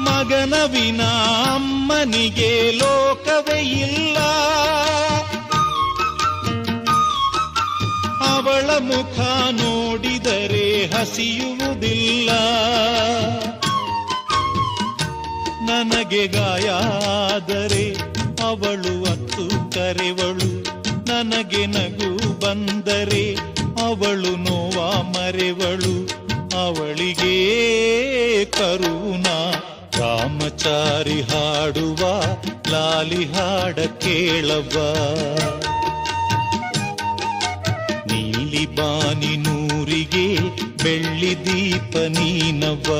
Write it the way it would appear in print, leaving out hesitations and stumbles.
ಮಗನ ವಿನಾ ಅಮ್ಮನಿಗೆ ಲೋಕವೇ ಇಲ್ಲ. ಅವಳ ಮುಖ ನೋಡಿದರೆ ಹಸಿಯುವುದಿಲ್ಲ. ನನಗೆ ಗಾಯ ಆದರೆ ಅವಳು ಅತ್ತು ಕರೆವಳು. ನನಗೆ ನಗು ಬಂದರೆ ಅವಳು ನೋವ ಮರೆವಳು. ಅವಳಿಗೆ ಕರುಣ ರಾಮಚಾರಿ ಹಾಡುವ ಲಾಲಿ ಹಾಡ ಕೇಳವ್ವ. ನೀಲಿ ಬಾನಿ ನೂರಿಗೆ ಬೆಳ್ಳಿ ದೀಪ ನೀನವ್ವ.